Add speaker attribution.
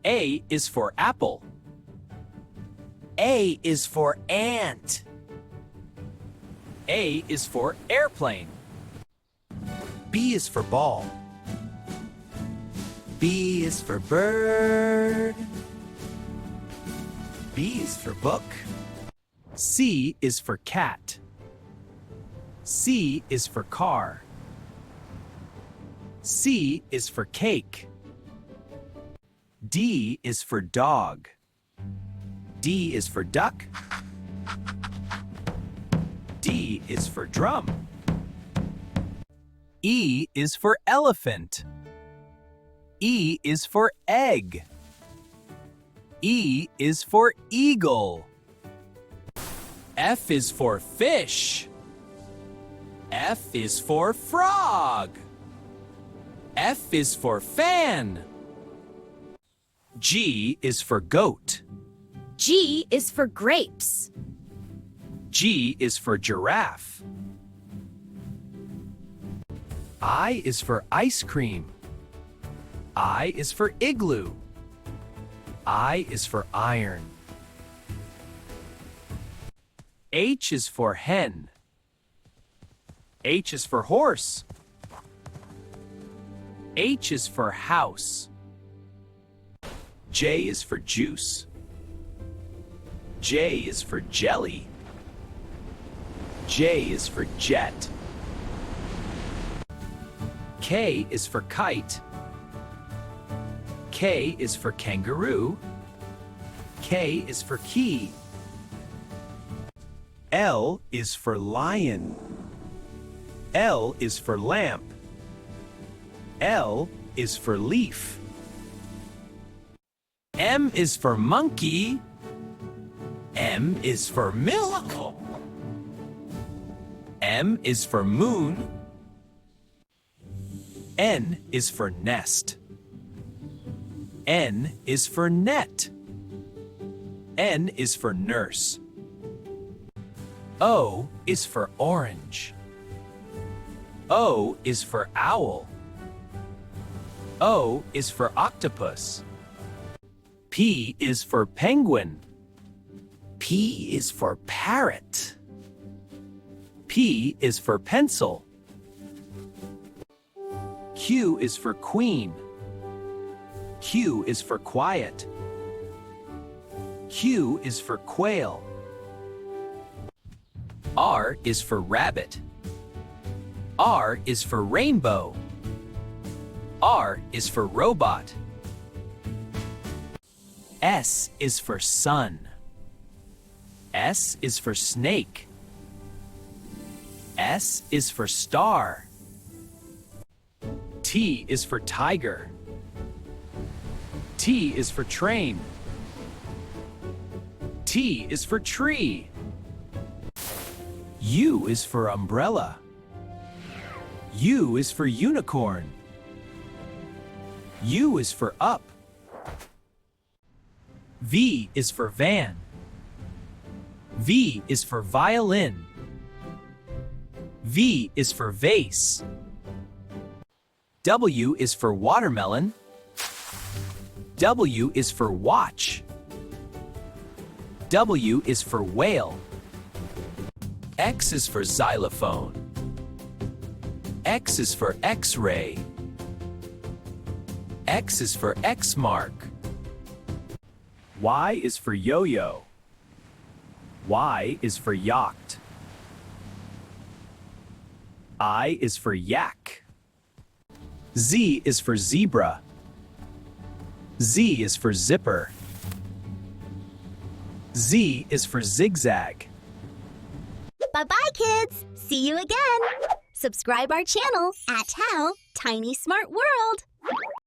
Speaker 1: A is for apple. A is for ant. A is for airplane. B is for ball. B is for bird. B is for book. C is for cat. C is for car. C is for cake. D is for dog. D is for duck. D is for drum. E is for elephant. E is for egg. E is for eagle. F is for fish. F is for frog. F is for fan. G is for goat.
Speaker 2: G is for grapes.
Speaker 1: G is for giraffe. I is for ice cream. I is for igloo. I is for iron. H is for hen. H is for horse. H is for house. J is for juice. J is for jelly. J is for jet. K is for kite. K is for kangaroo. K is for key. L is for lion. L is for lamp. L is for leaf. M is for monkey. M is for milk. M is for moon. N is for nest. N is for net. N is for nurse. O is for orange. O is for owl. O is for octopus. P is for penguin. P is for parrot. P is for pencil. Q is for queen. Q is for quiet. Q is for quail. R is for rabbit. R is for rainbow. R is for robot. S is for sun. S is for snake. S is for star. T is for tiger. T is for train. T is for tree. U is for umbrella. U is for unicorn. U is for up. V is for van. V is for violin. V is for vase. W is for watermelon. W is for watch. W is for whale. X is for xylophone. X is for X-ray. X is for X mark. Y is for yo-yo. Y is for yacht. I is for yak. Z is for zebra. Z is for zipper. Z is for zigzag.
Speaker 2: Bye-bye, kids. See you again. Subscribe our channel at How Tiny Smart World.